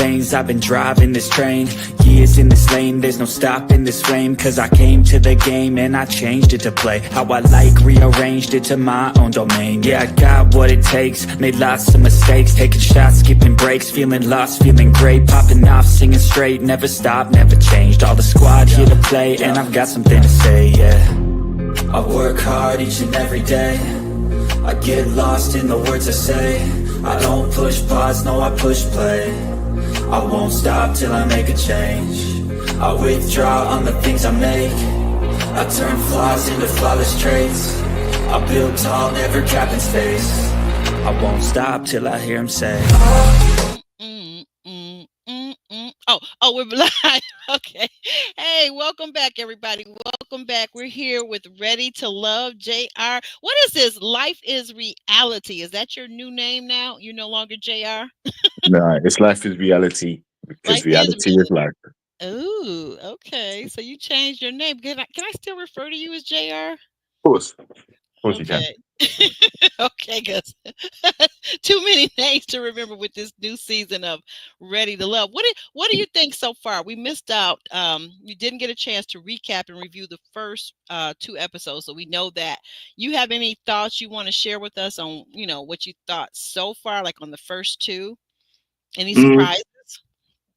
veins, I've been driving this train. Years in this lane, there's no stopping this flame. Cause I came to the game and I changed it to play how I like, rearranged it to my own domain. Yeah, I got what it takes, made lots of mistakes, taking shots, skipping breaks, feeling lost, feeling great, popping off, singing straight, never stopped, never changed. All the squad here to play, and I've got something to say, yeah. I work hard each and every day, I get lost in the words I say. I don't push pause, no, I push play. I won't stop till I make a change. I withdraw on the things I make. I turn flaws into flawless traits. I build tall, never capping space. I won't stop till I hear him say, Oh, we're live. Okay. Hey, welcome back, everybody. Welcome back. We're here with Ready to Love, JR. What is this? Life is Reality. Is that your new name now? You're no longer JR? No, it's life is reality because Life is reality is life. Ooh, okay. So you changed your name. Can I still refer to you as JR? Of course you can. Okay. Okay, guys. Too many names to remember with this new season of Ready to Love. What do you think so far? We missed out. We didn't get a chance to recap and review the first two episodes, so we know that. You have any thoughts you want to share with us on, what you thought so far, like on the first two? Any Mm, surprises?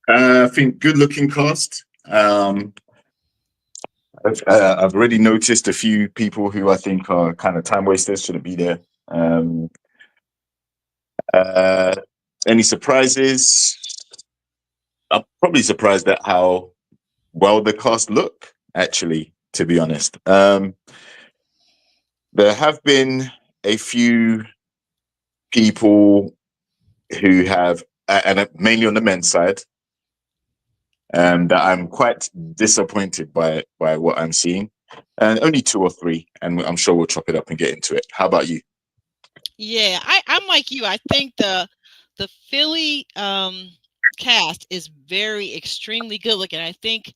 I think good looking cast. I've already noticed a few people who I think are kind of time wasters, shouldn't be there. Um, uh, any surprises? I'm probably surprised at how well the cast look, actually, to be honest. There have been a few people who have, and mainly on the men's side, that I'm quite disappointed by what I'm seeing. And only two or three, and I'm sure we'll chop it up and get into it. How about you? Yeah, I'm like you. I think the Philly cast is very extremely good looking. I think,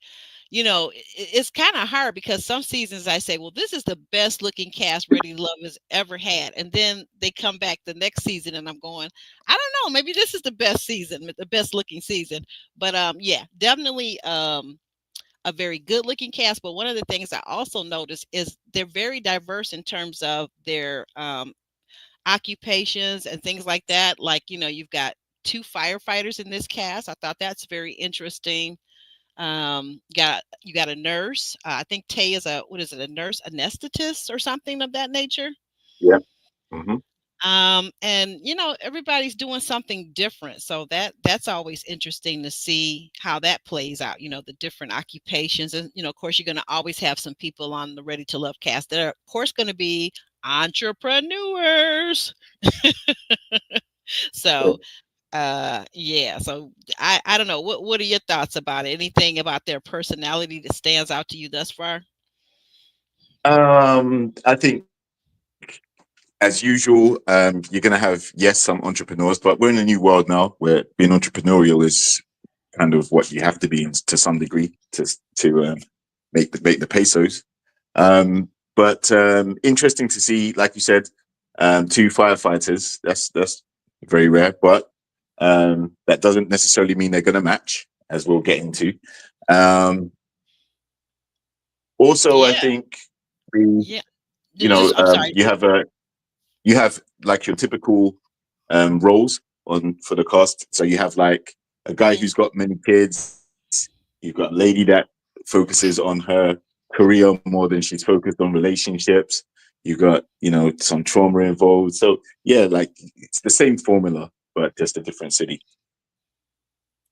it's kind of hard because some seasons I say, well, this is the best looking cast Ready to Love has ever had. And then they come back the next season and I'm going, I don't know, maybe this is the best season, the best looking season. But yeah, definitely a very good looking cast. But one of the things I also noticed is they're very diverse in terms of their occupations and things like that. Like, you've got two firefighters in this cast. I thought that's very interesting. You got a nurse. I think Tay is a nurse anesthetist or something of that nature. Yeah. Hmm. And everybody's doing something different. So that's always interesting to see how that plays out, the different occupations. And, of course, you're going to always have some people on the Ready to Love cast that are, of course, going to be entrepreneurs. So, yeah. So I don't know. What are your thoughts about it? Anything about their personality that stands out to you thus far? I think, as usual, you're going to have, yes, some entrepreneurs, but we're in a new world now where being entrepreneurial is kind of what you have to be to some degree to make the pesos. But interesting to see, like you said, two firefighters. That's very rare, but that doesn't necessarily mean they're going to match, as we'll get into. Also, I Yeah. think the, Yeah. I'm sorry. you have like your typical roles on for the cast. So you have like a guy Mhm. who's got many kids. You've got a lady that focuses on her career more than she's focused on relationships. You've got, some trauma involved. So yeah, like it's the same formula, but just a different city.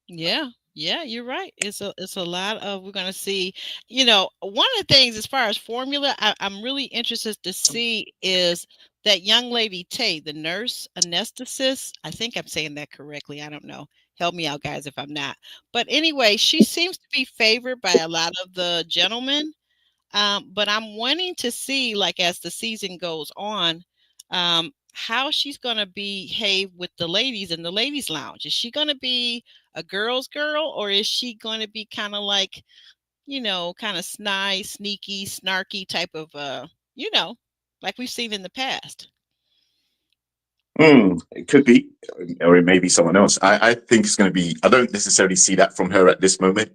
Yeah, yeah, you're right. It's a lot of we're gonna see. One of the things as far as formula, I'm really interested to see is that young lady Tay, the nurse anesthetist. I think I'm saying that correctly. I don't know. Help me out, guys, if I'm not. But anyway, she seems to be favored by a lot of the gentlemen. But I'm wanting to see, like, as the season goes on, how she's going to behave with the ladies in the ladies' lounge. Is she going to be a girl's girl, or is she going to be kind of like, kind of sneaky, snarky type of, like we've seen in the past? It could be, or it may be someone else. I think it's going to be. I don't necessarily see that from her at this moment.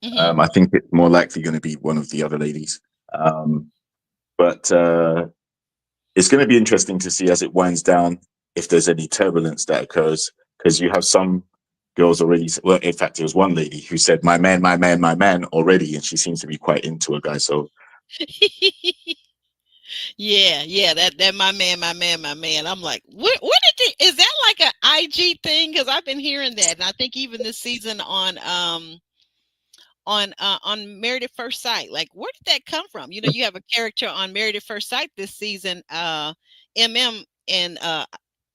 Mm-hmm. I think it's more likely going to be one of the other ladies. But it's going to be interesting to see as it winds down if there's any turbulence that occurs, because you have some girls already. Well, in fact, there was one lady who said, "My man, my man, my man," already, and she seems to be quite into a guy. So Yeah, that my man, my man, my man. I'm like, what did is that like a IG thing? Because I've been hearing that, and I think even this season on Married at First Sight. Like, where did that come from? You know, you have a character on Married at First Sight this season, MM and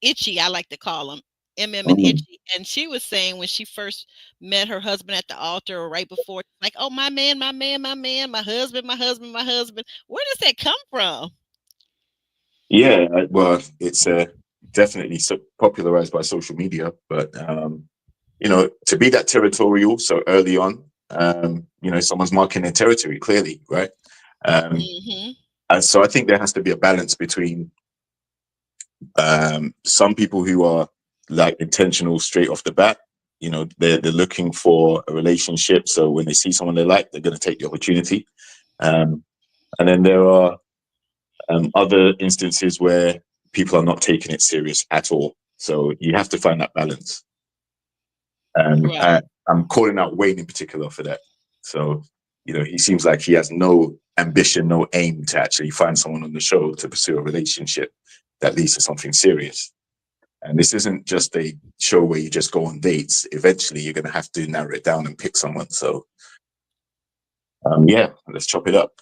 Itchy, I like to call him. MM and mm, Itchy, and she was saying when she first met her husband at the altar or right before, like, oh, my man, my man, my man, my husband, my husband, my husband. Where does that come from? yeah, well, it's definitely popularized by social media, but to be that territorial so early on, someone's marking their territory clearly, right? Um, Hmm. and so I think there has to be a balance between some people who are like intentional straight off the bat. They're looking for a relationship, so when they see someone they like, they're going to take the opportunity. Um, and then there are other instances where people are not taking it serious at all. So you have to find that balance. Right. I'm calling out Wayne in particular for that. So, he seems like he has no ambition, no aim to actually find someone on the show to pursue a relationship that leads to something serious. And this isn't just a show where you just go on dates. Eventually, you're going to have to narrow it down and pick someone. So, yeah, let's chop it up.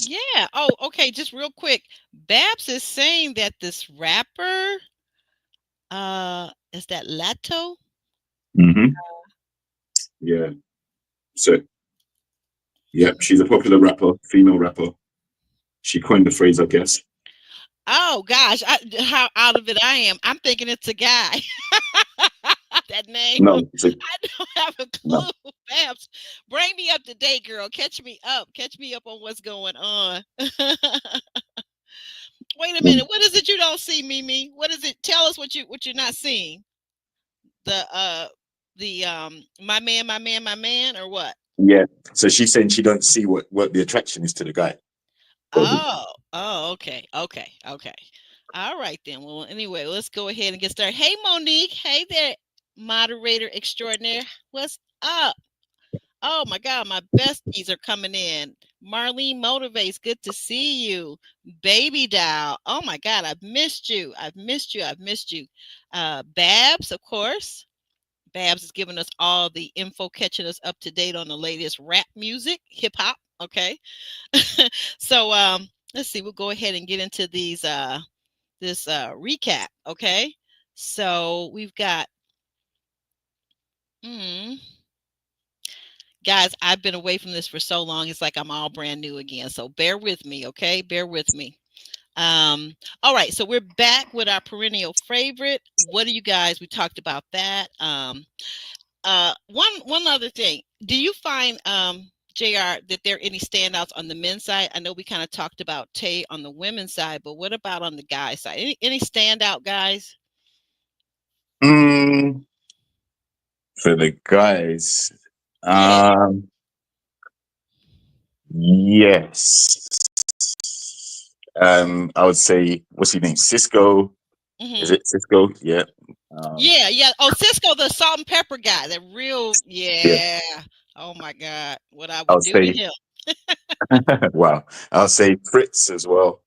Yeah. Oh, okay. Just real quick, Babs is saying that this rapper, is that Lato? Mm-hmm. Yeah. So, yeah, she's a popular rapper, female rapper. She coined the phrase, I guess. Oh gosh, how out of it I am. I'm thinking it's a guy. That name, No, I don't have a no. clue. Babs, bring me up to date, girl. Catch me up. Catch me up on what's going on. Wait a minute. What is it you don't see, Mimi? What is it? Tell us what you're not seeing. The my man, my man, my man, or what? Yeah. So she's saying she don't see what the attraction is to the guy. Okay. All right then. Well, anyway, let's go ahead and get started. Hey, Monique. Hey there, moderator extraordinaire. What's up? Oh my God, my besties are coming in. Marlene Motivates, good to see you. Baby Doll. Oh my God, I've missed you. I've missed you. I've missed you. Babs, of course. Babs is giving us all the info, catching us up to date on the latest rap music, hip hop. Okay. So let's see, we'll go ahead and get into this recap. Okay. So we've got guys, I've been away from this for so long, it's like I'm all brand new again. So bear with me, okay? Bear with me. All right, so we're back with our perennial favorite. What do you guys? We talked about that. One other thing. Do you find JR that there are any standouts on the men's side? I know we kind of talked about Tay on the women's side, but what about on the guy side? Any standout guys? Mm, for the guys, Yeah. yes. I would say, what's his name? Cisco. Is Hmm. it Cisco? Yeah. Yeah. Oh, Cisco, the salt and pepper guy, the real, Yeah. yeah. Oh my God, what I I would would do to say, him. wow. I'll say Fritz as well.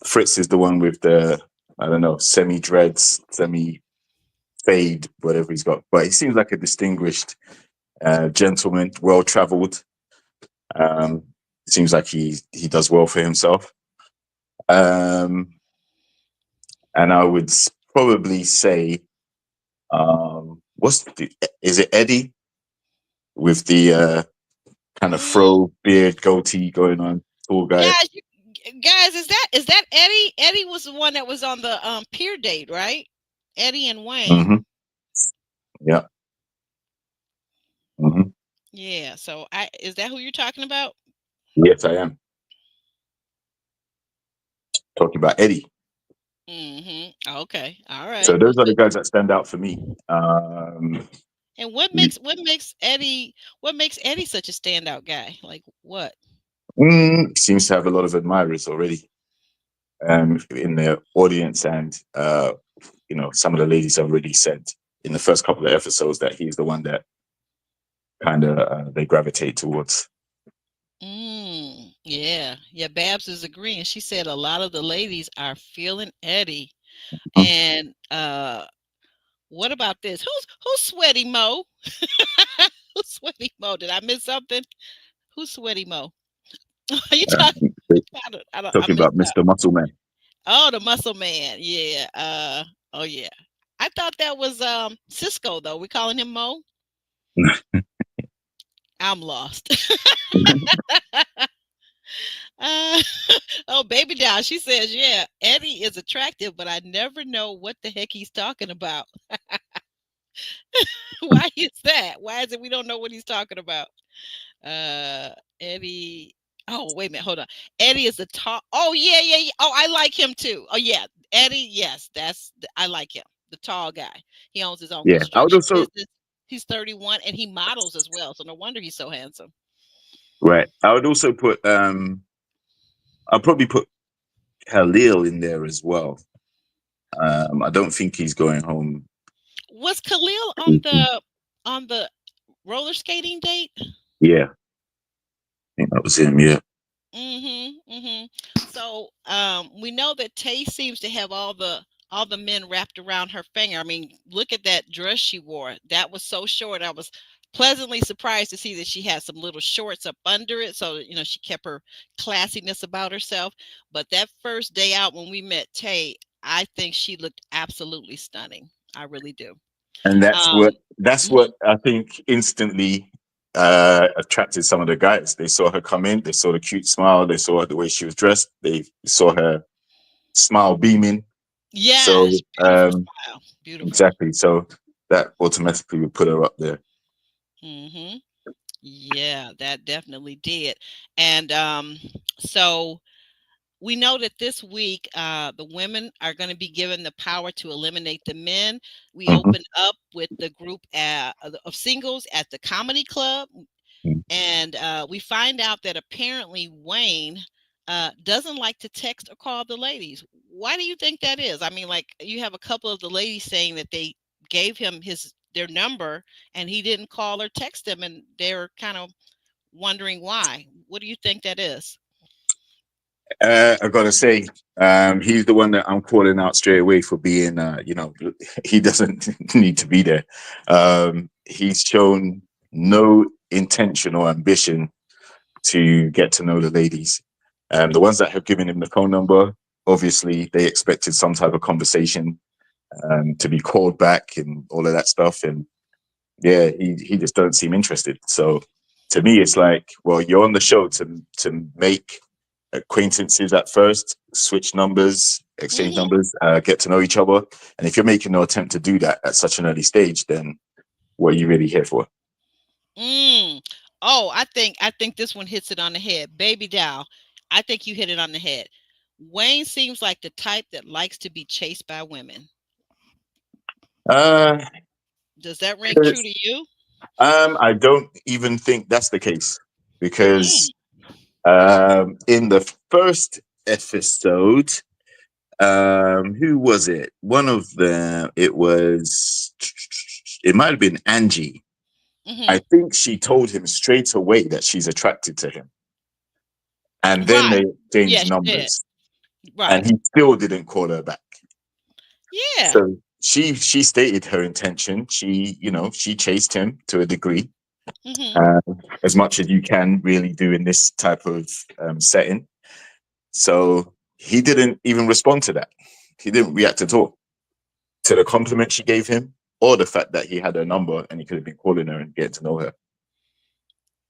Fritz is the one with the, I don't know, semi dreads, semi fade, whatever he's got. But he seems like a distinguished gentleman, well traveled. Um, Seems like he does well for himself. Um, and I would probably say, is it Eddie with the kind of Mm, fro, beard, goatee going on, tall guy? guys, guys, is that Eddie? Eddie was the one that was on the peer date, right? Eddie and Wayne. Hmm. Yeah. Hmm. Yeah. So I is that who you're talking about? Yes, I am talking about Eddie. Okay. All right. So Well, those are the good. guys that stand out for me. Um, And what makes Eddie such a standout guy? Like what? seems to have a lot of admirers already in their audience, and some of the ladies have already said in the first couple of episodes that he's the one that kind of they gravitate towards. Yeah. Yeah, Babs is agreeing. She said a lot of the ladies are feeling Eddie. Mhm. And what about this? Who's Sweaty Mo? Who's Sweaty Mo? Did I miss something? Who's Sweaty Mo? Are you talking? They're I talking missed about that. Mr. Muscle Man. Oh, the Muscle Man. Yeah. Oh yeah. I thought that was Cisco though. We calling him Mo. I'm lost. uh, oh, baby doll. She says, yeah, Eddie is attractive, but I never know what the heck he's talking about. Why is that? Why is it we don't know what he's talking about? Uh, Eddie. Oh, wait a minute. Hold on. Eddie is a tall. Oh, yeah, yeah, yeah. Oh, I like him too. Oh, yeah. Eddie. Yes, I like him. The tall guy. He owns his own Yeah, I would construction also business. He's 31 and he models as well. So no wonder he's so handsome. right. I would also put I'll probably put Khalil in there as well. I don't think he's going home. Was Khalil on the roller skating date? Yeah, I think that was him. Yeah, So we know that Tay seems to have all the men wrapped around her finger. I mean, look at that dress she wore. That was so short. I was pleasantly surprised to see that she had some little shorts up under it. So, she kept her classiness about herself. But that first day out when we met Tay, I think she looked absolutely stunning. I really do. and that's Um, what I think instantly attracted some of the guys. They saw her come in, they saw the cute smile, they saw the way she was dressed, they saw her smile beaming. yes, So beautiful smile. Beautiful. exactly. So that automatically would put her up there. hmm Yeah, that definitely did. And so we know that this week the women are going to be given the power to eliminate the men. We Mhm. open up with the group of singles at the comedy club, and we find out that apparently Wayne doesn't like to text or call the ladies. Why do you think that is? I mean, like you have a couple of the ladies saying that they gave him their number and he didn't call or text them, and they're kind of wondering why. What do you think that is? I gotta say, he's the one that I'm calling out straight away for being, he doesn't need to be there. He's shown no intention or ambition to get to know the ladies. The ones that have given him the phone number, obviously, they expected some type of conversation to be called back and all of that stuff. And yeah, he just doesn't seem interested. So to me, it's like, well, you're on the show to make acquaintances at first, switch numbers, exchange hmm numbers, get to know each other. And if you're making no attempt to do that at such an early stage, then what are you really here for? Mm. Oh, I think this one hits it on the head. Baby doll. I think you hit it on the head. Wayne seems like the type that likes to be chased by women. Uh, Does that ring true to you? I don't even think that's the case Mm. because in the first episode, who was it? One of them, it might have been Angie. I hmm think she told him straight away that she's attracted to him. And then Right. they exchanged Yes, you did. numbers and Right. he still didn't call her back. Yeah. So she stated her intention. She chased him to a degree, hmm uh, as much as you can really do in this type of setting. So he didn't even respond to that. He didn't react at all to the compliment she gave him or the fact that he had her number and he could have been calling her and getting to know her.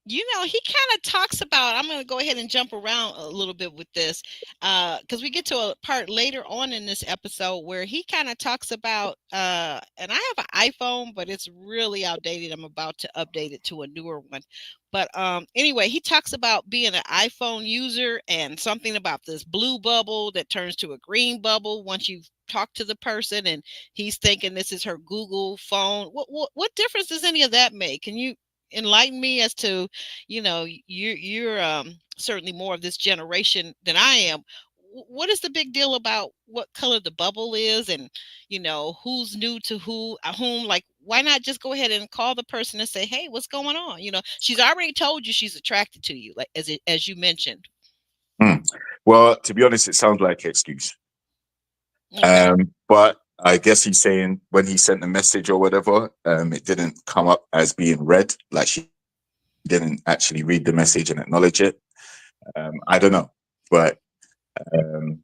He kind of talks about. I'm going to go ahead and jump around a little bit with this, because we get to a part later on in this episode where he kind of talks about. And I have an iPhone, but it's really outdated. I'm about to update it to a newer one. But anyway, he talks about being an iPhone user and something about this blue bubble that turns to a green bubble once you talk to the person, and he's thinking this is her Google phone. What difference does any of that make? Can you enlighten me as to, you're certainly more of this generation than I am. What is the big deal about what color the bubble is, and who's new to whom? Like, why not just go ahead and call the person and say, hey, what's going on? She's already told you she's attracted to you, like as you mentioned. Well, to be honest, it sounds like an excuse. Okay. But I guess he's saying when he sent the message or whatever, it didn't come up as being read. Like, she didn't actually read the message and acknowledge it. I don't know, but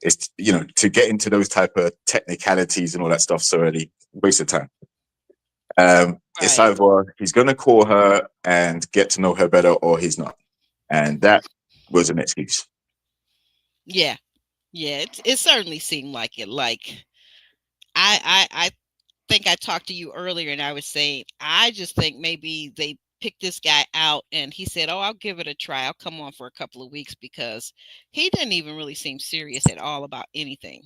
it's, to get into those type of technicalities and all that stuff so early, waste of time. It's Right. either he's going to call her and get to know her better, or he's not, and that was an excuse. Yeah. It certainly seemed like it. Like, I think I talked to you earlier and I was saying, I just think maybe they picked this guy out and he said, oh, I'll give it a try. I'll come on for a couple of weeks, because he didn't even really seem serious at all about anything.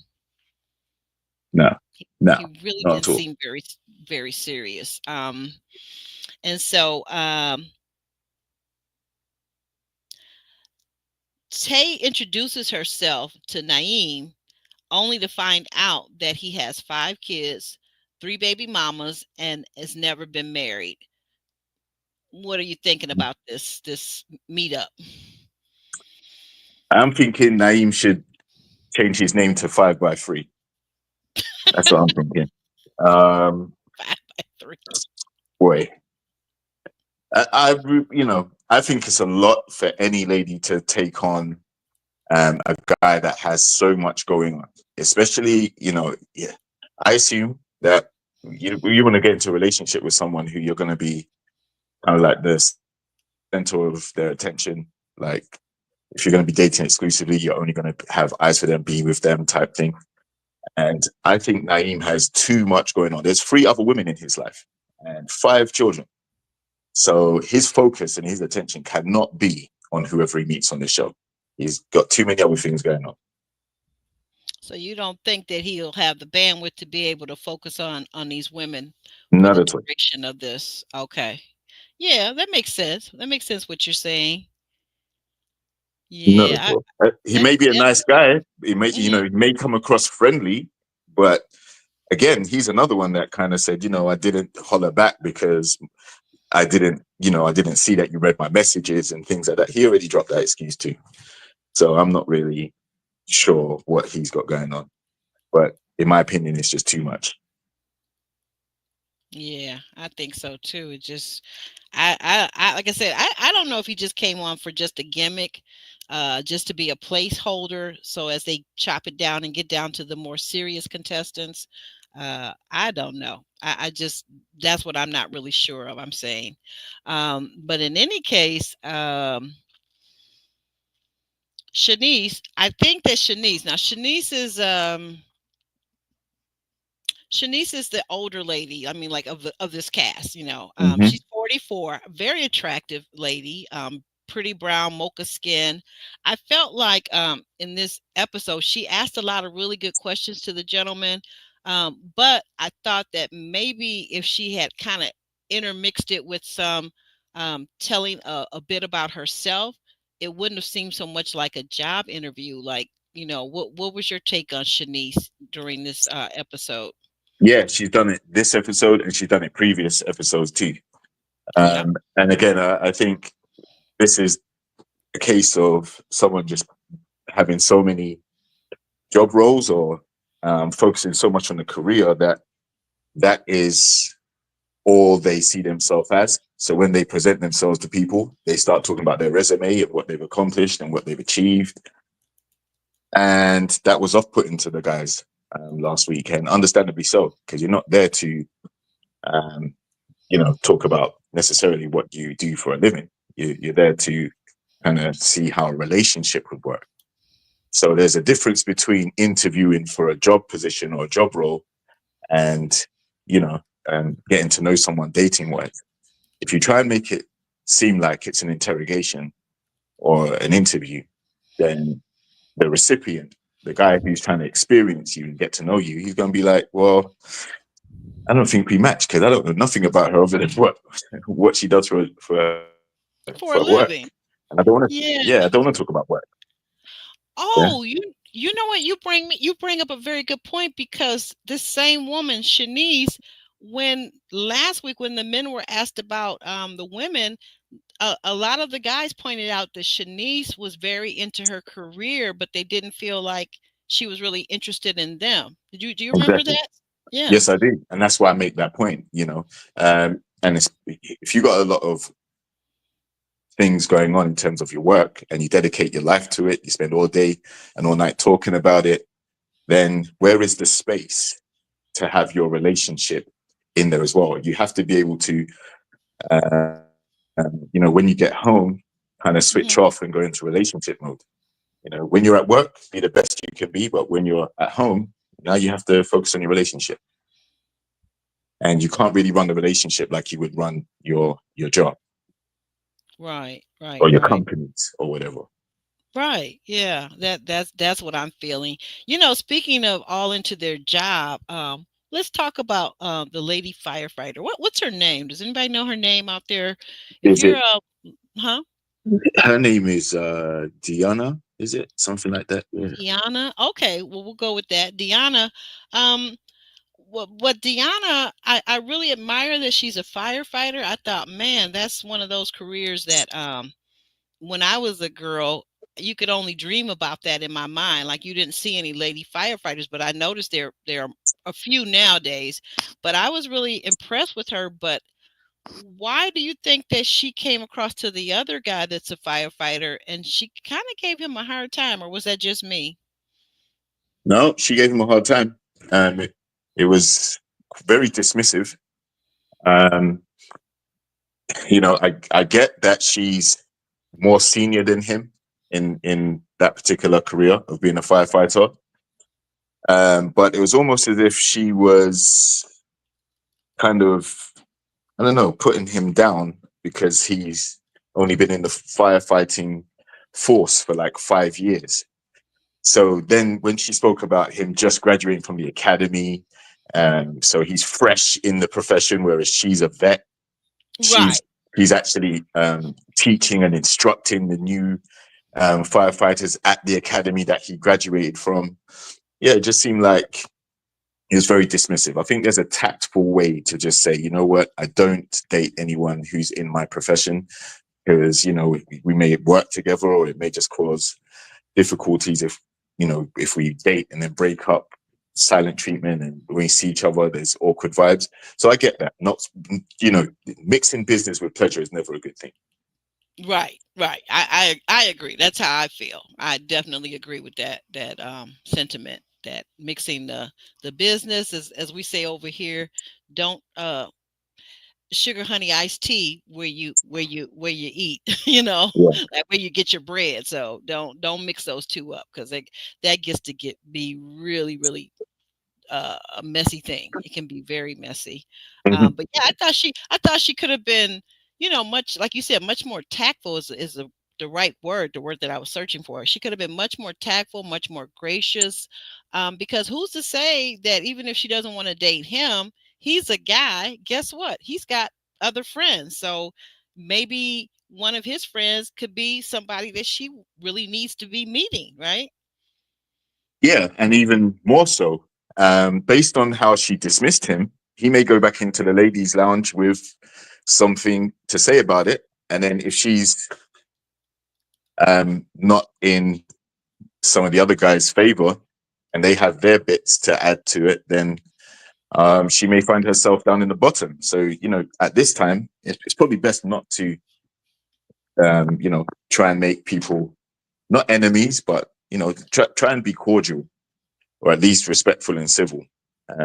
No, He, no, he really not didn't at all. seem very, very serious. And so Tay introduces herself to Naeem only to find out that he has 5 kids, 3 baby mamas, and has never been married. What are you thinking about this meetup? I'm thinking Naeem should change his name to 5x3. That's what I'm thinking. 5 by 3. Boy, I think it's a lot for any lady to take on a guy that has so much going on, especially, yeah. I assume that you want to get into a relationship with someone who you're going to be kind of like the center of their attention. Like, if you're going to be dating exclusively, you're only going to have eyes for them, be with them type thing. And I think Naeem has too much going on. There's 3 other women in his life and 5 children. So his focus and his attention cannot be on whoever he meets on the show. He's got too many other things going on. So you don't think that he'll have the bandwidth to be able to focus on these women for Not the at all. duration of this? Okay. Yeah, that makes sense. That makes sense what you're saying. Not at Yeah, all. He may be a yeah. nice guy. He may, Mhm. he may come across friendly, but again, he's another one that kind of said, I didn't holler back because I didn't see that you read my messages and things like that. He already dropped that excuse too. So I'm not really sure what he's got going on. But in my opinion, it's just too much. Yeah, I think so too. It just, like I said, I don't know if he just came on for just a gimmick, just to be a placeholder. So as they chop it down and get down to the more serious contestants, I don't know. I just, that's what I'm not really sure of. I'm saying, but in any case, Shanice, I think that Shanice is the older lady. I mean, like of this cast, Mm-hmm. she's 44, very attractive lady, pretty brown mocha skin. I felt like in this episode, she asked a lot of really good questions to the gentleman, but I thought that maybe if she had kind of intermixed it with some telling a bit about herself, it wouldn't have seemed so much like a job interview. Like, what was your take on Shanice during this episode? Yeah, she's done it this episode and she's done it previous episodes too. Yeah. And again, I think this is a case of someone just having so many job roles or focusing so much on the career that is all they see themselves as. So when they present themselves to people, they start talking about their resume and what they've accomplished and what they've achieved. And that was off-putting to the guys last week, and understandably so, because you're not there to, talk about necessarily what you do for a living. You're there to kind of see how a relationship would work. So there's a difference between interviewing for a job position or a job role and, you know, getting to know someone dating wise. If you try and make it seem like it's an interrogation or an interview, then the recipient, the guy who's trying to experience you and get to know you, he's going to be like, well, I don't think we match because I don't know nothing about her other than what she does For a for work. living. And I don't want to, Yeah. yeah, I don't want to talk about work. Yeah. Oh, you know what? You bring up a very good point, because this same woman, Shanice, when last week when the men were asked about the women, a lot of the guys pointed out that Shanice was very into her career, but they didn't feel like she was really interested in them. Do you remember Exactly. that? Yeah. Yes, I do. And that's why I make that point, you know. And if you got a lot of things going on in terms of your work and you dedicate your life to it, you spend all day and all night talking about it, then where is the space to have your relationship in there as well? You have to be able to, you know, when you get home, kind of switch Mhm. off and go into relationship mode. You know, when you're at work, be the best you can be, but when you're at home, now you have to focus on your relationship. And you can't really run the relationship like you would run your job Right, right, or your right. companies or whatever. Right. Yeah. That's what I'm feeling. Speaking of all into their job, let's talk about the lady firefighter. What's her name? Does anybody know her name out there? If Is you're it huh? her name is Diana, is it? Something like that. Yeah. Deanna. Okay, well we'll go with that. Deanna, um what Deanna, I really admire that she's a firefighter. I thought, man, that's one of those careers that when I was a girl, you could only dream about that in my mind. Like, you didn't see any lady firefighters, but I noticed there are a few nowadays. But I was really impressed with her. But why do you think that she came across to the other guy that's a firefighter and she kind of gave him a hard time, or was that just me? No, she gave him a hard time. It was very dismissive. Um, you know, I get that she's more senior than him in that particular career of being a firefighter. But it was almost as if she was kind of, I don't know, putting him down because he's only been in the firefighting force for like 5 years. So then when she spoke about him just graduating from the academy, so he's fresh in the profession, whereas she's a vet. Right. She's he's actually teaching and instructing the new firefighters at the academy that he graduated from. Yeah, it just seemed like he was very dismissive. I think there's a tactful way to just say, you know what, I don't date anyone who's in my profession because, you know, we may work together or it may just cause difficulties if, you know, if we date and then break up, silent treatment, and when we see each other, there's awkward vibes. So I get that. Not, you know, mixing business with pleasure is never a good thing. Right, right. I agree. That's how I feel. I definitely agree with that sentiment, that mixing the business, as we say over here, don't sugar honey iced tea where you eat, Yeah. like where you get your bread. So don't mix those two up, because that gets to be really, really a messy thing. It can be very messy. Mhm. But yeah, I thought she could have been, much, like you said, much more tactful is the right word, the word that I was searching for. She could have been much more tactful, much more gracious. Because who's to say that even if she doesn't want to date him, he's a guy. Guess what? He's got other friends. So maybe one of his friends could be somebody that she really needs to be meeting, right? Yeah, and even more so, based on how she dismissed him, he may go back into the ladies' lounge with something to say about it. And then if she's not in some of the other guys' favor and they have their bits to add to it, then she may find herself down in the bottom. So, you know, at this time, it's probably best not to, you know, try and make people not enemies, but, you know, try and be cordial or at least respectful and civil,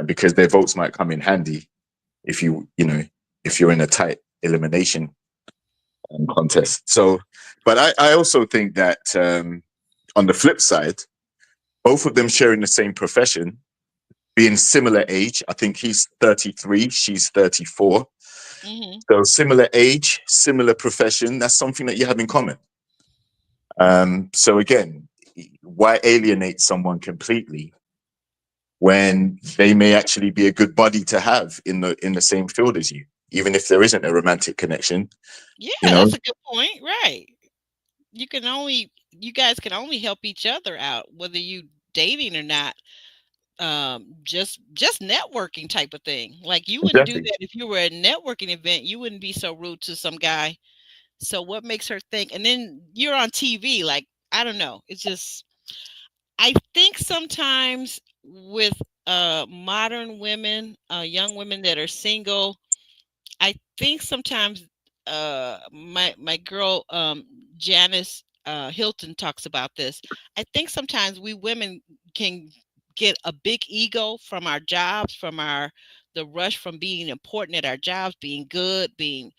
because their votes might come in handy if you know, if you're in a tight elimination contest. So, but I also think that on the flip side, both of them sharing the same profession, being similar age. I think he's 33, she's 34. Mm-hmm. So similar age, similar profession. That's something that you have in common. So again, why alienate someone completely when they may actually be a good buddy to have in the same field as you, even if there isn't a romantic connection? Yeah, You know, that's a good point. Right. You guys can only help each other out, whether you dating or not. Just networking type of thing. Like you wouldn't do exactly. that if you were at a networking event. You wouldn't be so rude to some guy. So what makes her think? And then you're on TV. Like I don't know. It's just I think sometimes with modern women, young women that are single, I think sometimes my girl Janice Hilton talks about this. I think sometimes we women can get a big ego from our jobs, from our the rush from being important at our jobs, being good, being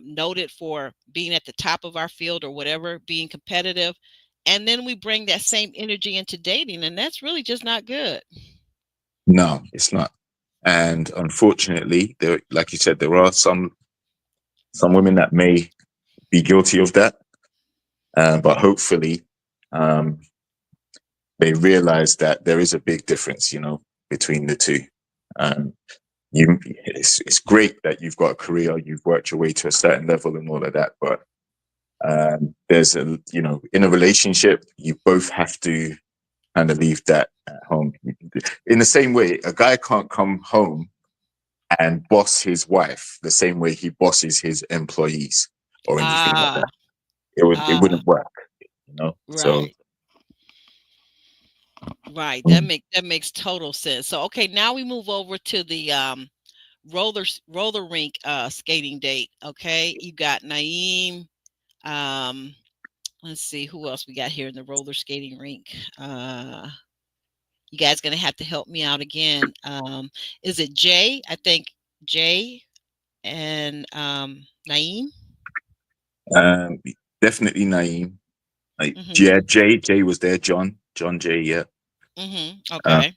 noted for being at the top of our field or whatever, being competitive, and then we bring that same energy into dating, and that's really just not good. No, it's not. And unfortunately, there, like you said, there are some women that may be guilty of that, but hopefully, um, they realize that there is a big difference, between the two. Um, it's great that you've got a career, you've worked your way to a certain level and all of that, but there's in a relationship, you both have to kind of leave that at home. In the same way, a guy can't come home and boss his wife the same way he bosses his employees or anything like Ah, that. It ah, wouldn't work. So right. Right. mm, That makes total sense. So okay, now we move over to the roller rink skating date. Okay. You got Naeem. Um let's see who else we got here in the roller skating rink. You guys gonna have to help me out again. Is it Jay? I think Jay and Naeem. um, definitely Naeem. Like, Mm-hmm. yeah, Jay was there. John Jay. Yeah, Mm-hmm. uh, Okay.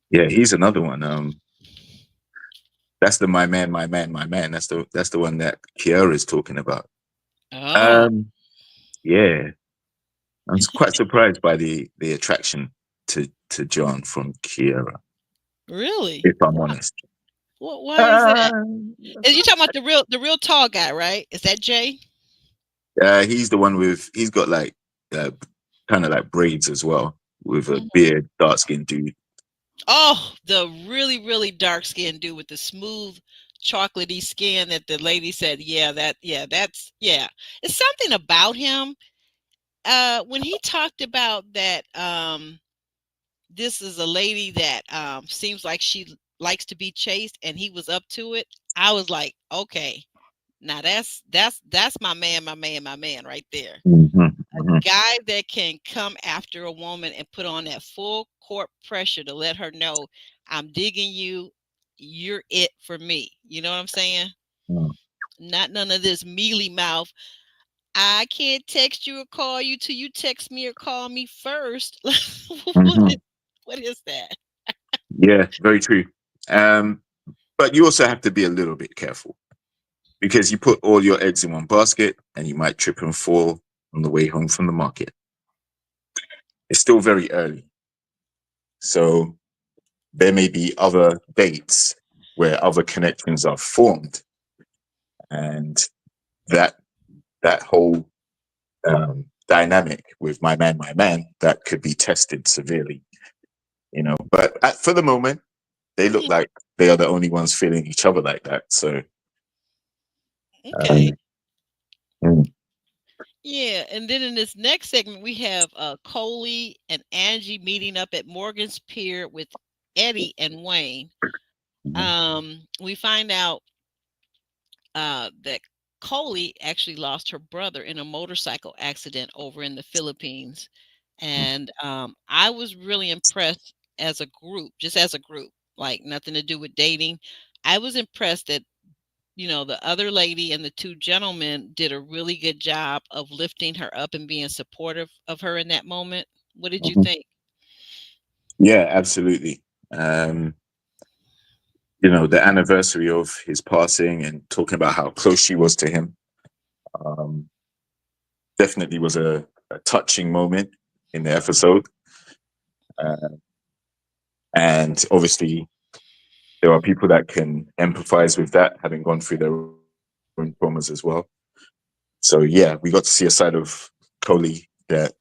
yeah, he's another one. That's the my man. That's the one that Kiara is talking about. Oh, Um, yeah, I'm quite surprised by the attraction to John from Kiara, really? if I'm honest. Why is that? Uh, Is you talking about the real tall guy, right? Is that Jay? he's the one he's got like uh, kind of like braids as well, with a Mhm. beard, dark skinned dude. Oh, the really, really dark skinned dude with the smooth, chocolatey skin that the lady said, yeah. It's something about him. When he talked about that, this is a lady that seems like she likes to be chased, and he was up to it. I was like, okay, now that's my man right there. Hmm, hmm. Guy that can come after a woman and put on that full court pressure to let her know I'm digging you, you're it for me. You know what I'm saying? Not none of this mealy mouth. I can't text you or call you till you text me or call me first. what Hmm. is what is that? Yeah, very true. Um, but you also have to be a little bit careful because you put all your eggs in one basket and you might trip and fall on the way home from the market. It's still very early. So there may be other dates where other connections are formed, and that that whole dynamic with my man, that could be tested severely. But for the moment, they look Yeah, like they are the only ones feeling each other like that. So, okay. um, mm, Yeah, and then in this next segment, we have Coley and Angie meeting up at Morgan's Pier with Eddie and Wayne. mhm, We find out that Coley actually lost her brother in a motorcycle accident over in the Philippines. And I was really impressed just as a group, like nothing to do with dating. I was impressed that the other lady and the two gentlemen did a really good job of lifting her up and being supportive of her in that moment. What did you Mhm. think? Yeah, absolutely. Um, the anniversary of his passing and talking about how close she was to him, um, definitely was a touching moment in the episode. Uh, and obviously, there are people that can empathize with that, having gone through their own traumas as well. So, yeah, we got to see a side of Coley that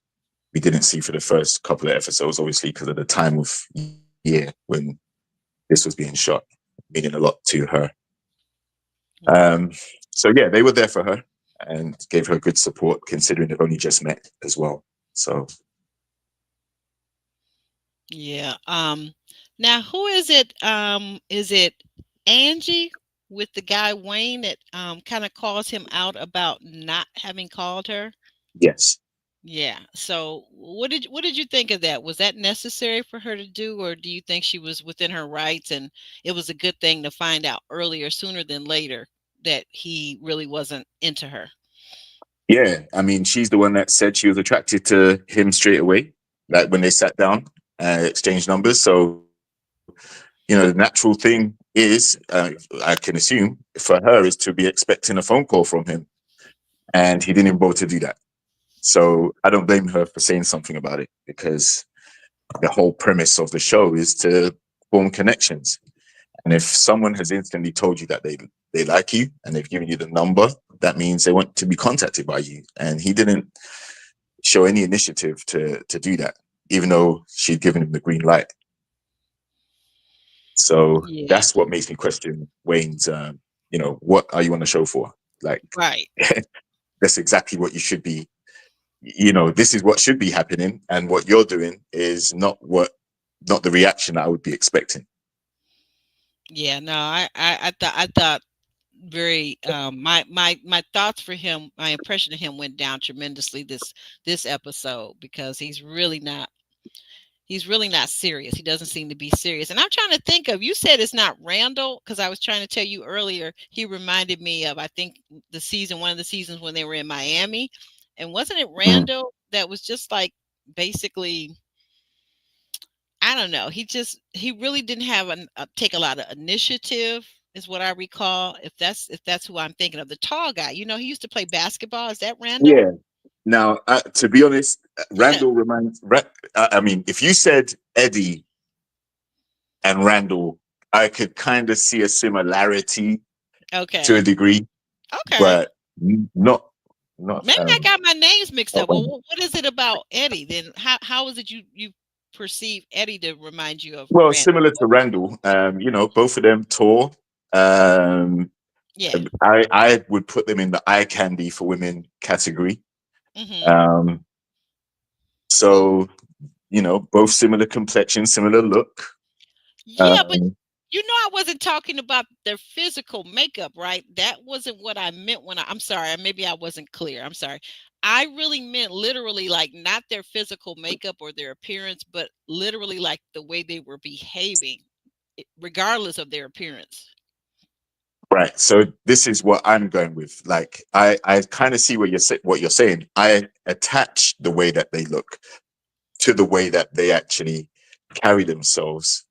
we didn't see for the first couple of episodes, obviously, because of the time of year when this was being shot, meaning a lot to her. Um, so yeah, they were there for her and gave her good support, considering they've only just met as well. So Yeah. Now who is it? Is it Angie with the guy Wayne that kind of calls him out about not having called her? yes, Yeah. So what did you think of that? Was that necessary for her to do, or do you think she was within her rights and it was a good thing to find out earlier, sooner than later, that he really wasn't into her? yeah. I mean, she's the one that said she was attracted to him straight away, like when they sat down, exchanged numbers. So the natural thing is, I can assume for her is to be expecting a phone call from him, and he didn't even bother to do that. So I don't blame her for saying something about it because the whole premise of the show is to form connections. And if someone has instantly told you that they like you and they've given you the number, that means they want to be contacted by you. And he didn't show any initiative to do that, even though she'd given him the green light. So Yeah. that's what makes me question Wayne's. What are you on the show for? Like, Right. that's exactly what you should be. This is what should be happening, and what you're doing is not the reaction I would be expecting. Yeah. No, I thought very my thoughts for him, my impression of him went down tremendously this episode, because he's really not serious. He doesn't seem to be serious. And I'm trying to think of, you said it's not Randall, because I was trying to tell you earlier, he reminded me of, I think, one of the seasons when they were in Miami. And wasn't it Mhm. Randall that was just like, basically, I don't know. He really didn't have take a lot of initiative, is what I recall. If that's who I'm thinking of, the tall guy. He used to play basketball. Is that Randall? Yeah. Now, to be honest, Yeah. Randall reminds. I mean, if you said Eddie and Randall, I could kind of see a similarity to a Okay. degree, Okay. but not. Maybe I got my names mixed Not up. Well, Wayne. what is it about Eddie then? How is it you perceive Eddie to remind you of Well, Randall? similar to Randall. Both of them tall. Um, Yeah. I would put them in the eye candy for women category. Hmm. Um, so both similar complexion, similar look. Yeah, but Um, I wasn't talking about their physical makeup, right? That wasn't what I meant I'm sorry, maybe I wasn't clear. I'm sorry. I really meant literally, like, not their physical makeup or their appearance, but literally like the way they were behaving, regardless of their appearance. right. So this is what I'm going with. Like, I kind of see what you're saying. I attach the way that they look to the way that they actually carry themselves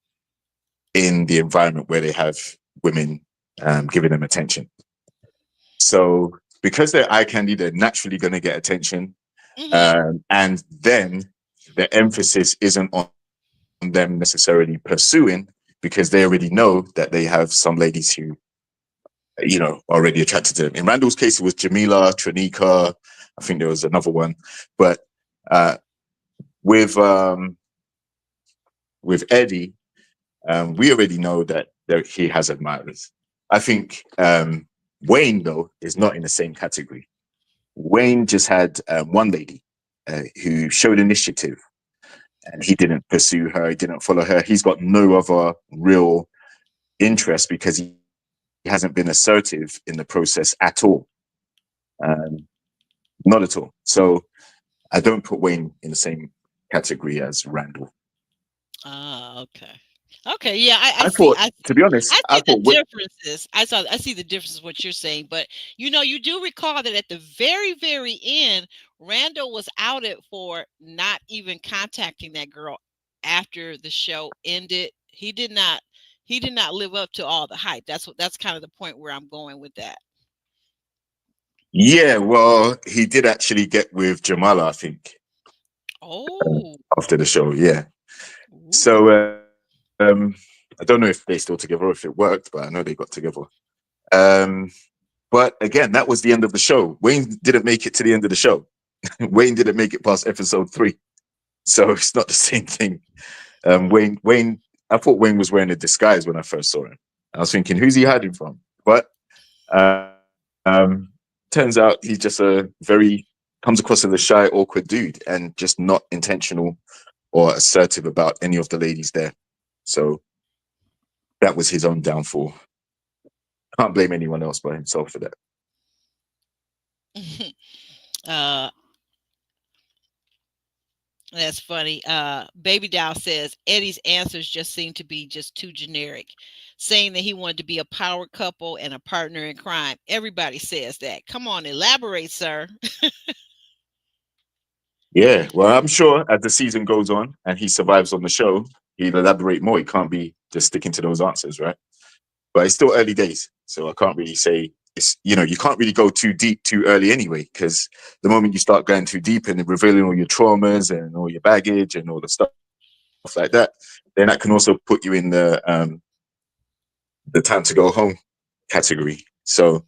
in the environment where they have women giving them attention. So because they're eye candy, they're naturally going to get attention. Hmm. And then the emphasis isn't on them necessarily pursuing, because they already know that they have some ladies who, already attracted to them. In Randall's case, it was Jamila, Tranika. I think there was another one. But uh, with with Eddie, we already know that he has admirers. I think Wayne, though, is not in the same category. Wayne just had one lady who showed initiative, and he didn't pursue her, he didn't follow her. He's got no other real interest because he hasn't been assertive in the process at all. Um, Not at all. So I don't put Wayne in the same category as Randall. Ah, okay. Okay, yeah, I I see. thought, to be honest, I I see the thought, differences. I see the differences what you're saying, but you do recall that at the very, very end, Randall was outed for not even contacting that girl after the show ended. He did not live up to all the hype. That's kind of the point where I'm going with that. yeah, well, he did actually get with Jamala, I think, Oh. after the show. Yeah. Ooh. So, I don't know if they're still together or if it worked, but I know they got together. Um, but again, that was the end of the show. Wayne didn't make it to the end of the show. Wayne didn't make it past episode 3. So it's not the same thing. Wayne, I thought Wayne was wearing a disguise when I first saw him. I was thinking, who's he hiding from? But turns out he's just a very comes across as a shy, awkward dude, and just not intentional or assertive about any of the ladies there. So that was his own downfall. Can't blame anyone else but himself for that. uh That's funny. Baby Doll says Eddie's answers just seem to be just too generic, saying that he wanted to be a power couple and a partner in crime. Everybody says that. Come on, elaborate, sir. Yeah, well, I'm sure as the season goes on and he survives on the show, he'll elaborate more. He can't be just sticking to those answers, right? But it's still early days, so I can't really say it's you can't really go too deep too early anyway, because the moment you start going too deep and revealing all your traumas and all your baggage and all the stuff like that, then that can also put you in the time to go home category. So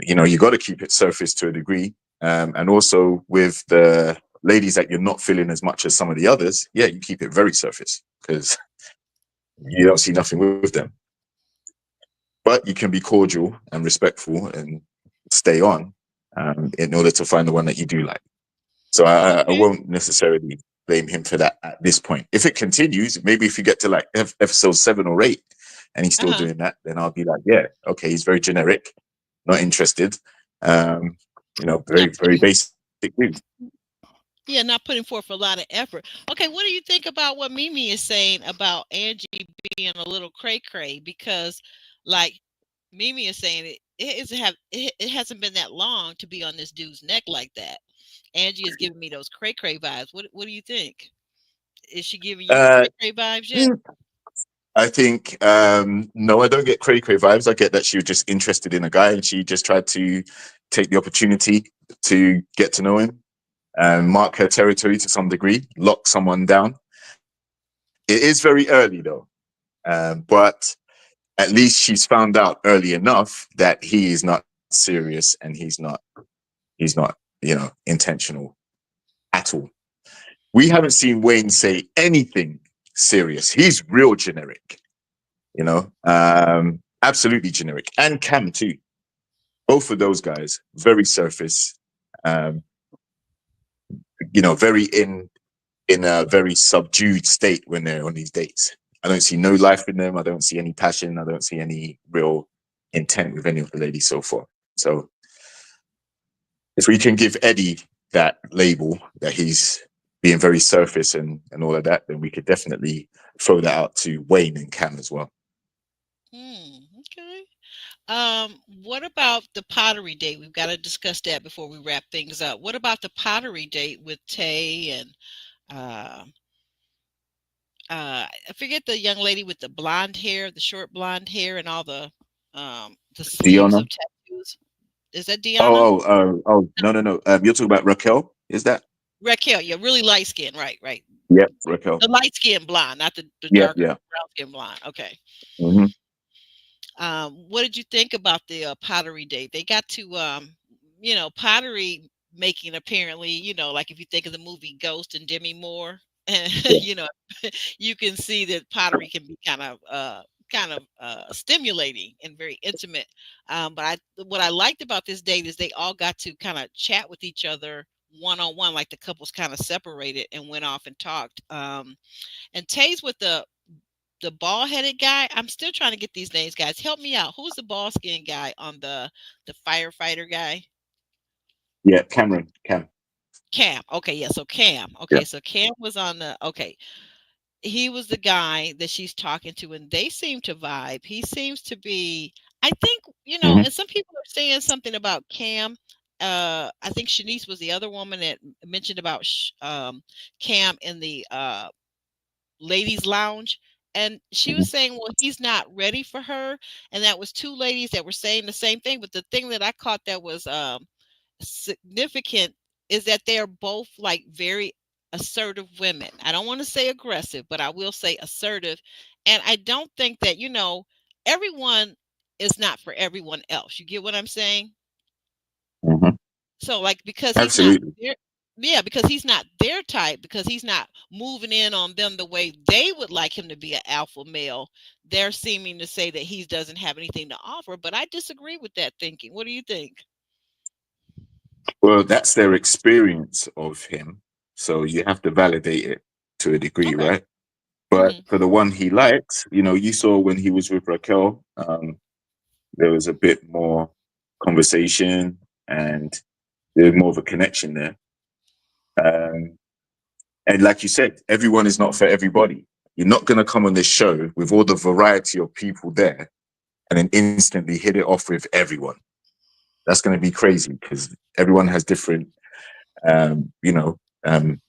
you got to keep it surface to a degree, and also with the ladies that you're not feeling as much as some of the others, yeah, you keep it very surface because you don't see nothing with them. But you can be cordial and respectful and stay on, in order to find the one that you do like. So I Okay. won't necessarily blame him for that at this point. If it continues, maybe if you get to like episode 7 or 8 and he's still Uh-huh. doing that, then I'll be like, yeah, okay, he's very generic, not interested. Um, very, Not very putting basic dude. Yeah, not putting forth a lot of effort. Okay, what do you think about what Mimi is saying about Angie being a little cray cray? Because, like Mimi is saying, it hasn't been that long to be on this dude's neck like that. Angie is giving me those cray cray vibes. What do you think? Is she giving you Uh, cray cray vibes yet? mm, I think no, I don't get cray cray vibes. I get that she was just interested in a guy and she just tried to take the opportunity to get to know him and mark her territory to some degree, lock someone down. It is very early though, but at least she's found out early enough that he is not serious and he's not intentional at all. We haven't seen Wayne say anything serious. He's real generic, absolutely generic, and Cam too. Both of those guys very surface, um, very in a very subdued state when they're on these dates. I don't see no life in them. I don't see any passion. I don't see any real intent with any of the ladies so far. So if we can give Eddie that label that he's being very surface and all of that, then we could definitely throw that out to Wayne and Cam as well. Okay. What about the pottery date? We've got to discuss that before we wrap things up. What about the pottery date with Tay and uh I forget the young lady with the blonde hair, the short blonde hair, and all the sleeves Diona? of tattoos. Is that Oh, Deanna? oh, no, no, no. You're talking about Raquel? Is that? Raquel, yeah, really light skin, right, right. Yep, Raquel. The light skin blonde, not the Yep, darker yeah. brown skin blonde. Okay. Hmm. What did you think about the pottery date? They got to, pottery making apparently, like if you think of the movie Ghost and Demi Moore, Yeah. you know, you can see that pottery can be stimulating and very intimate. What I liked about this date is they all got to kind of chat with each other one on one, like the couples kind of separated and went off and talked. And Tay's with the bald headed guy. I'm still trying to get these names, guys. Help me out. Who's the bald skin guy on the firefighter guy? Yeah, Cameron. Cam. Cam. Okay, yeah. So Cam. Yeah. Okay, so Cam was on the okay. he was the guy that she's talking to, and they seem to vibe. He seems to be, I think, Hmm. and some people are saying something about Cam. I think Shanice was the other woman that mentioned about Cam in the ladies' lounge. And she was saying, well, he's not ready for her. And that was two ladies that were saying the same thing. But the thing that I caught that was significant is that they're both like very assertive women. I don't want to say aggressive, but I will say assertive. And I don't think that, everyone is not for everyone else. You get what I'm saying? Hmm. So like because he's not Absolutely. their yeah, because he's not their type, because he's not moving in on them the way they would like him to be an alpha male, they're seeming to say that he doesn't have anything to offer. But I disagree with that thinking. What do you think? Well, that's their experience of him. So you have to validate it to a degree, Okay. right? But Hmm. for the one he likes, you saw when he was with Raquel, there was a bit more conversation and there's more of a connection there. Um, and like you said, everyone is not for everybody. You're not going to come on this show with all the variety of people there and then instantly hit it off with everyone. That's going to be crazy because everyone has different, um, you know, um,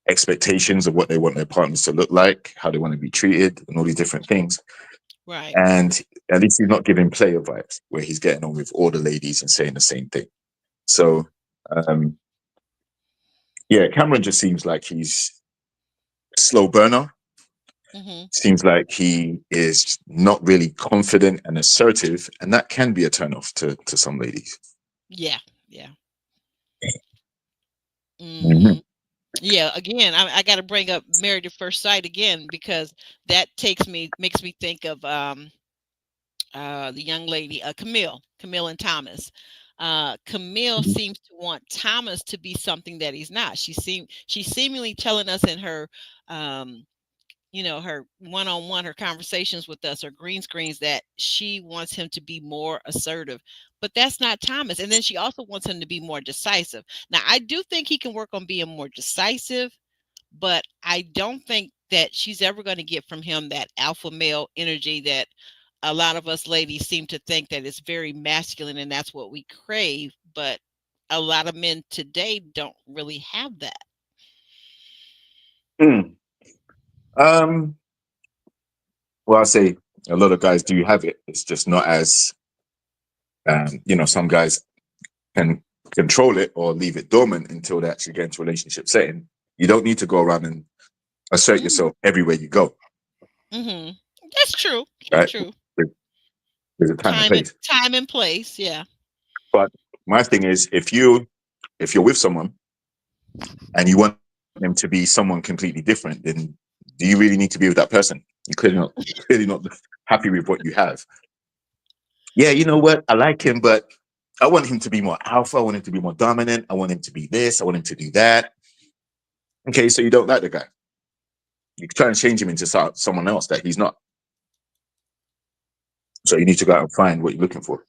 expectations of what they want their partners to look like, how they want to be treated, and all these different things. Right. And at least he's not giving player vibes where he's getting on with all the ladies and saying the same thing. So, um, yeah, Cameron just seems like he's a slow burner. Hmm. Seems like he is not really confident and assertive, and that can be a turnoff to some ladies. Yeah. Yeah. Hmm. Hmm. Yeah. Again, I got to bring up Married at First Sight again, because that makes me think of the young lady, Camille and Thomas. Camille seems to want Thomas to be something that he's not. She's seemingly telling us in her, um, her one-on-one, her conversations with us, her green screens, that she wants him to be more assertive. But that's not Thomas. And then she also wants him to be more decisive. Now, I do think he can work on being more decisive, but I don't think that she's ever going to get from him that alpha male energy that a lot of us ladies seem to think that it's very masculine and that's what we crave. But a lot of men today don't really have that. Mm. Um, well, I say a lot of guys do have it. It's just not as some guys can control it or leave it dormant until they actually get into a relationship setting. You don't need to go around and assert Mm-hmm. yourself everywhere you go, Mm-hmm. That's true. That's right? true. There- There's a time and place. Time and place. Yeah. But my thing is, if you're with someone and you want them to be someone completely different, then do you really need to be with that person? You're clearly not happy with what you have. Yeah, you know what? I like him, but I want him to be more alpha. I want him to be more dominant. I want him to be this. I want him to do that. Okay, so you don't like the guy. You try and change him into someone else that he's not. So you need to go out and find what you're looking for.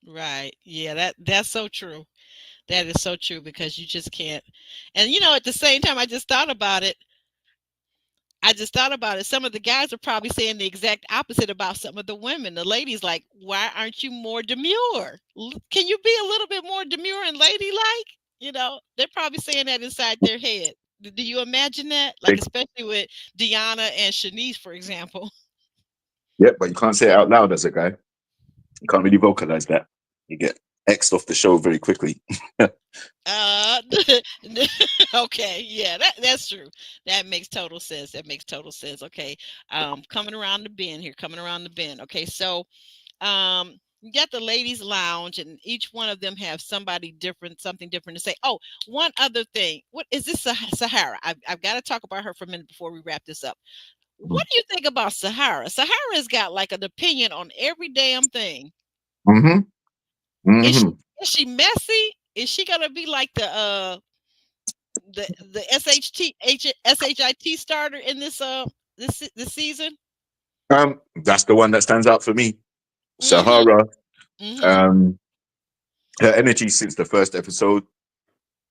Right. Yeah, that's so true. That is so true, because you just can't. And at the same time, I just thought about it. Some of the guys are probably saying the exact opposite about some of the women. The ladies like, why aren't you more demure? Can you be a little bit more demure and ladylike? They're probably saying that inside their head. Do you imagine that? Like, They, especially with Deanna and Shanice, for example. yeah, but you can't say it out loud as a guy. You can't really vocalize that. You get X'd off the show very quickly. Uh, okay, yeah, that's true. That makes total sense. That makes total sense. Okay, coming around the bend here, coming around the bend. Okay, so you got the ladies' lounge, and each one of them have somebody different, something different to say. Oh, one other thing. What is this, Sahara? I've got to talk about her for a minute before we wrap this up. What do you think about Sahara? Sahara's got like an opinion on every damn thing. Mm-hmm. Is she Mm-hmm. is she messy? Is she gonna be like the SHIT starter in this season? That's the one that stands out for me. Mm-hmm. Sahara. Mm-hmm. Um, her energy since the first episode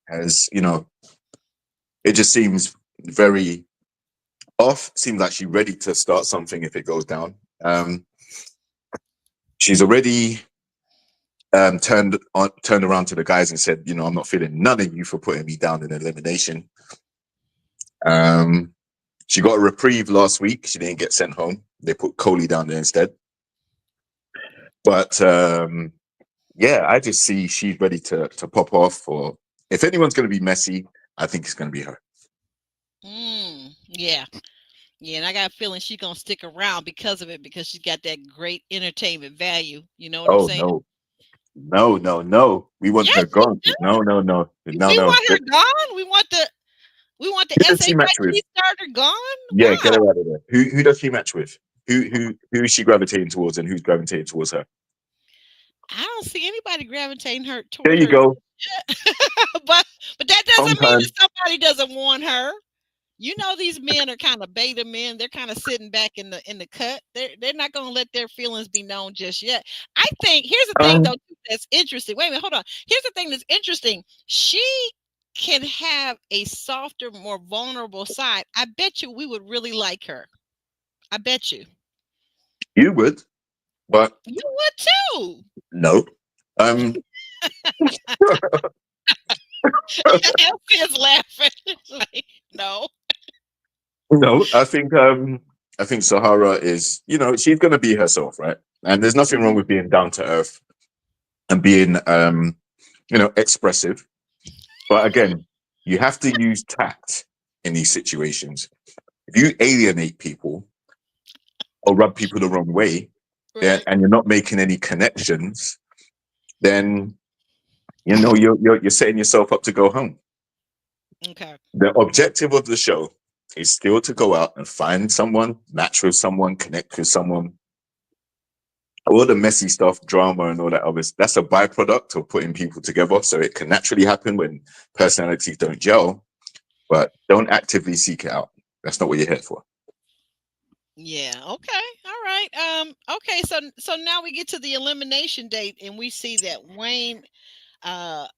has, it just seems very off. Seems like she's ready to start something if it goes down. She's already turned around to the guys and said, you know, I'm not feeling none of you for putting me down in elimination. She got a reprieve last week. She didn't get sent home. They put Coley down there instead. But yeah, I just see she's ready to pop off. Or if anyone's going to be messy, I think it's going to be her. Yeah. Yeah, and I got a feeling she's going to stick around because of it, because she's got that great entertainment value. You know what I'm saying? No. We want Yes, her we gone. do. No. We want her gone. We want the Who does she match with? SHIT starter gone. Yeah, get Wow. her out of there. Who does she match with? Who is she gravitating towards, and who's gravitating towards her? I don't see anybody gravitating There toward you her. go. but that doesn't mean Sometimes. that somebody doesn't want her. You know, these men are kind of beta men. They're kind of sitting back in the cut. They're not going to let their feelings be known just yet. I think here's the thing though that's interesting. Wait a minute, hold on. Here's the thing that's interesting. She can have a softer, more vulnerable side. I bet you we would really like her. I bet you. You would, but You would too. no. Elfie's laughing. Like, no. No, I think Sahara is, you know, she's gonna be herself, right? And there's nothing wrong with being down to earth and being you know, expressive. But again, you have to use tact in these situations. If you alienate people or rub people the wrong way, Right. and you're not making any connections, then you know you're setting yourself up to go home. Okay. The objective of the show is still to go out and find someone, match with someone, connect with someone. All the messy stuff, drama, and all that others, that's a byproduct of putting people together. So it can naturally happen when personalities don't gel, but don't actively seek it out. That's not what you're here for. Yeah. Okay. All right. Okay. So now we get to the elimination date, and we see that Wayne,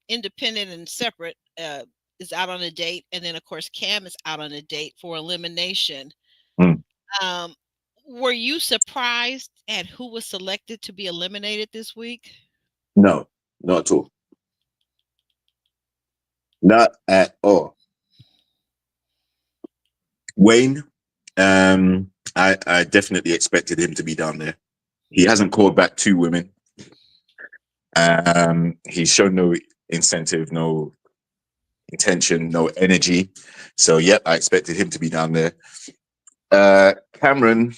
independent and separate, is out on a date, and then of course Cam is out on a date for elimination. Mm. Um, were you surprised at who was selected to be eliminated this week? No, not at all. Not at all. Wayne, I definitely expected him to be down there. He hasn't called back 2 women. He's shown no incentive, no intention, no energy. So, yep, I expected him to be down there. Cameron,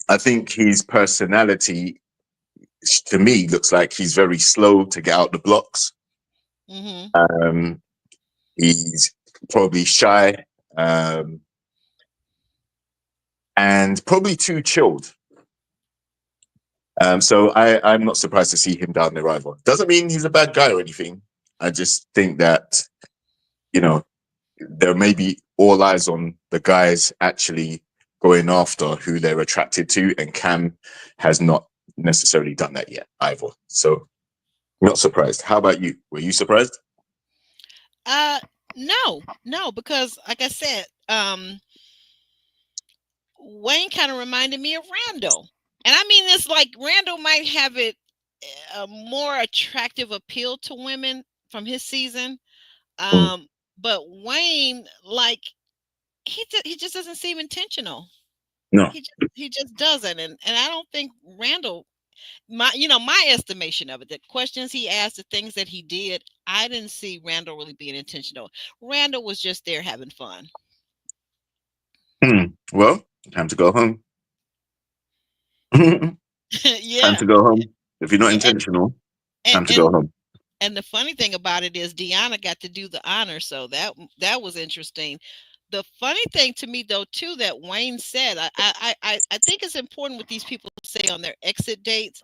I think his personality, to me, looks like he's very slow to get out the blocks. He's probably shy, and probably too chilled. So I'm not surprised to see him down there either. Doesn't mean he's a bad guy or anything. I just think that, you know, there may be all eyes on the guys actually going after who they're attracted to, and Cam has not necessarily done that yet either. So not surprised. How about you? Were you surprised? No, because like I said, Wayne kind of reminded me of Randall. And I mean, it's like Randall might have a more attractive appeal to women from his season. But Wayne, like, he just doesn't seem intentional. No. He just doesn't. And I don't think Randall, my estimation of it, the questions he asked, the things that he did, I didn't see Randall really being intentional. Randall was just there having fun. Well, time to go home. Yeah. Time to go home. If you're not intentional, time to go home. And the funny thing about it is Deanna got to do the honor, so that was interesting. The funny thing to me, though, too, that Wayne said, I think it's important what these people say on their exit dates.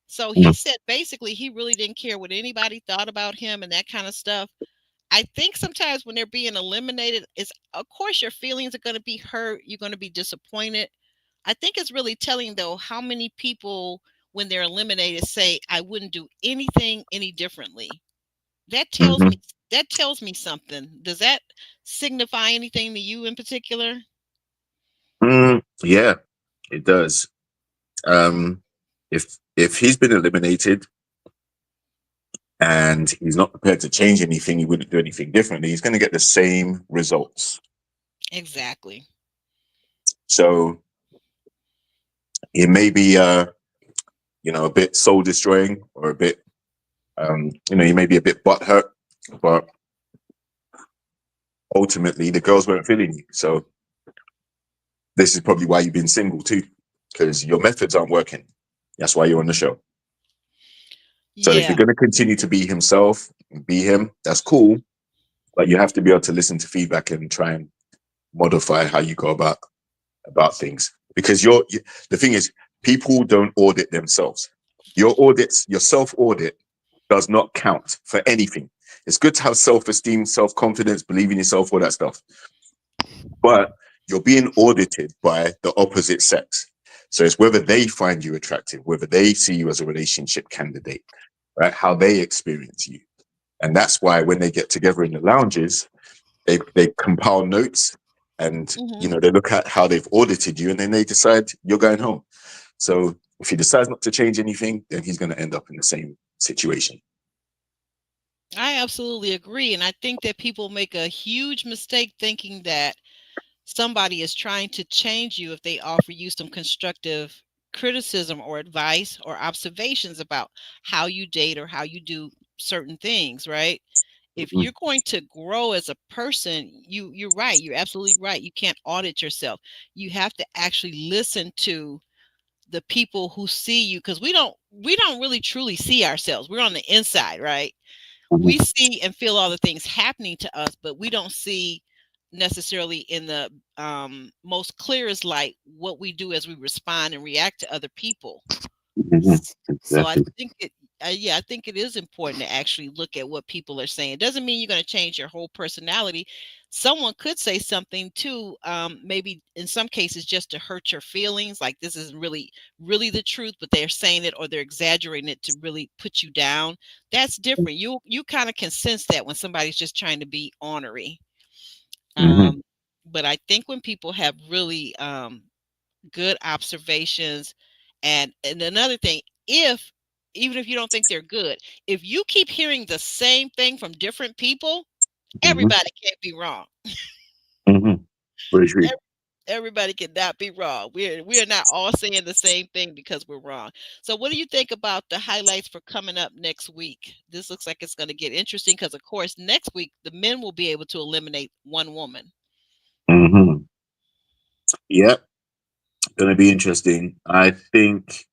So he said basically he really didn't care what anybody thought about him and that kind of stuff. I think sometimes when they're being eliminated, it's, of course, your feelings are going to be hurt. You're going to be disappointed. I think it's really telling, though, how many people, when they're eliminated, say, I wouldn't do anything any differently. That tells me something. Does that signify anything to you in particular? Yeah, it does. Um, if he's been eliminated and he's not prepared to change anything, he wouldn't do anything differently. He's going to get the same results. Exactly. So it may be, a bit soul destroying or a bit, you may be a bit butthurt, but ultimately the girls weren't feeling you. So this is probably why you've been single too, because your methods aren't working. That's why you're on the show. So if you're Yeah. going to continue to be himself, be him, that's cool. But you have to be able to listen to feedback and try and modify how you go about things. Because the thing is, people don't audit themselves. Your self audit does not count for anything. It's good to have self-esteem, self-confidence, believe in yourself, all that stuff. But you're being audited by the opposite sex. So it's whether they find you attractive, whether they see you as a relationship candidate, right? How they experience you. And that's why when they get together in the lounges, they compile notes and Hmm. they look at how they've audited you and then they decide you're going home. So if he decides not to change anything, then he's going to end up in the same situation. I absolutely agree. And I think that people make a huge mistake thinking that somebody is trying to change you if they offer you some constructive criticism or advice or observations about how you date or how you do certain things, right? If Mhm, you're going to grow as a person, you're right. You're absolutely right. You can't audit yourself. You have to actually listen to the people who see you, because we don't really truly see ourselves. We're on the inside, right? mhm, We see and feel all the things happening to us, but we don't see necessarily in the most clearest light what we do as we respond and react to other people. mhm. So I Exactly. think yeah, I think it is important to actually look at what people are saying. It doesn't mean you're going to change your whole personality. Someone could say something too, maybe in some cases just to hurt your feelings, like this is really the truth, but they're saying it or they're exaggerating it to really put you down. That's different. You kind of can sense that when somebody's just trying to be ornery. Hmm. Um, but I think when people have really good observations. And another thing, if even if you don't think they're good, if you keep hearing the same thing from different people, Hmm. everybody can't be wrong. Hmm. Very true. Ev- Everybody cannot be wrong. We are not all saying the same thing because we're wrong. So what do you think about the highlights for coming up next week? This looks like it's going to get interesting because of course next week the men will be able to eliminate one woman. Hmm. Yeah, going to be interesting. I think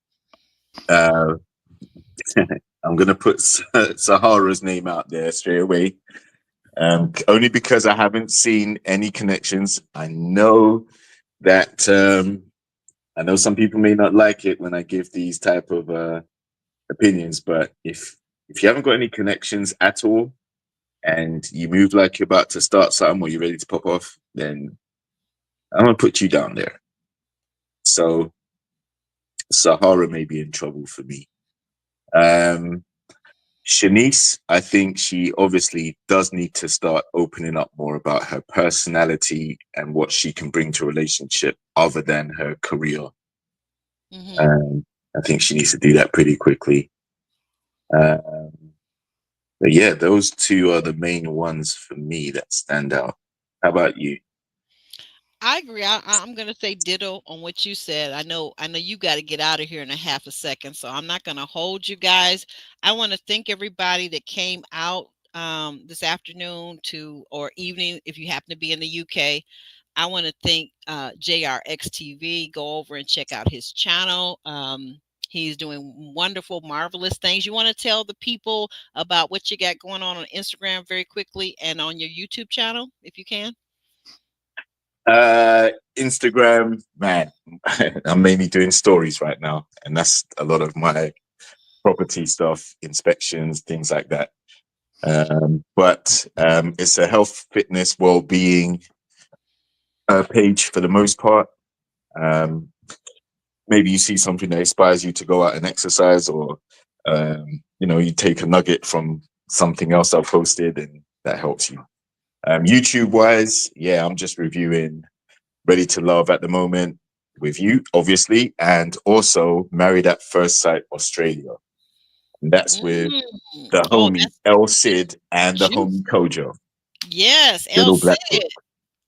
uh, I'm going to put Sahara's name out there straight away. Only because I haven't seen any connections. That I know some people may not like it when I give these type of opinions, but if you haven't got any connections at all and you move like you're about to start something or you're ready to pop off, then I'm gonna put you down there. So Sahara may be in trouble for me. Um, Shanice, I think she obviously does need to start opening up more about her personality and what she can bring to a relationship other than her career. Hmm. Um, I think she needs to do that pretty quickly. Um, but yeah, those two are the main ones for me that stand out. How about you? I agree. I'm going to say ditto on what you said. I know you got to get out of here in a half a second, so I'm not going to hold you guys. I want to thank everybody that came out this afternoon to or evening if you happen to be in the UK. I want to thank JRXTV. Go over and check out his channel. He's doing wonderful, marvelous things. You want to tell the people about what you got going on Instagram very quickly and on your YouTube channel, if you can? Uh, Instagram, man, I'm mainly doing stories right now, and that's a lot of my property stuff, inspections, things like that. But it's a health, fitness, well-being page for the most part. Um, Maybe you see something that inspires you to go out and exercise, or you take a nugget from something else I've posted, and that helps you. YouTube wise, yeah, I'm just reviewing Ready to Love at the moment with you, obviously, and also Married at First Sight Australia. And that's with the Oh, homie that's El Cid and the homie juicy. Kojo. Yes, El Little Cid. Black Book.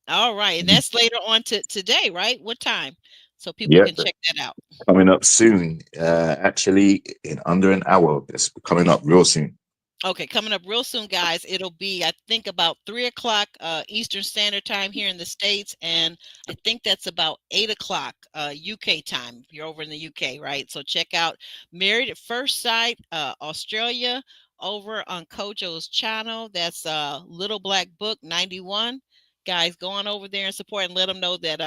All right, and Mhm. that's later on today, right? What time? So people Yeah, can check that out. coming up soon. Actually, in under an hour. It's coming up real soon. Okay, coming up real soon, guys. It'll be, I think, about 3 o'clock Eastern Standard Time here in the States, and I think that's about 8 o'clock UK time. You're over in the UK, right? So check out Married at First Sight Australia over on Kojo's channel. That's Little Black Book 91. Guys, go on over there and support and let them know that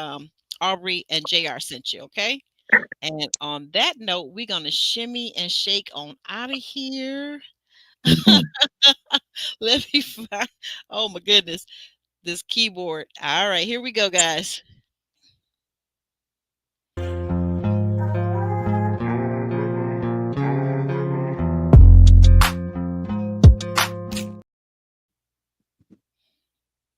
Aubrey and JR sent you, okay? And on that note, we're gonna shimmy and shake on out of here. Mhm. Let me find. Oh my goodness, this keyboard. All right, here we go, guys.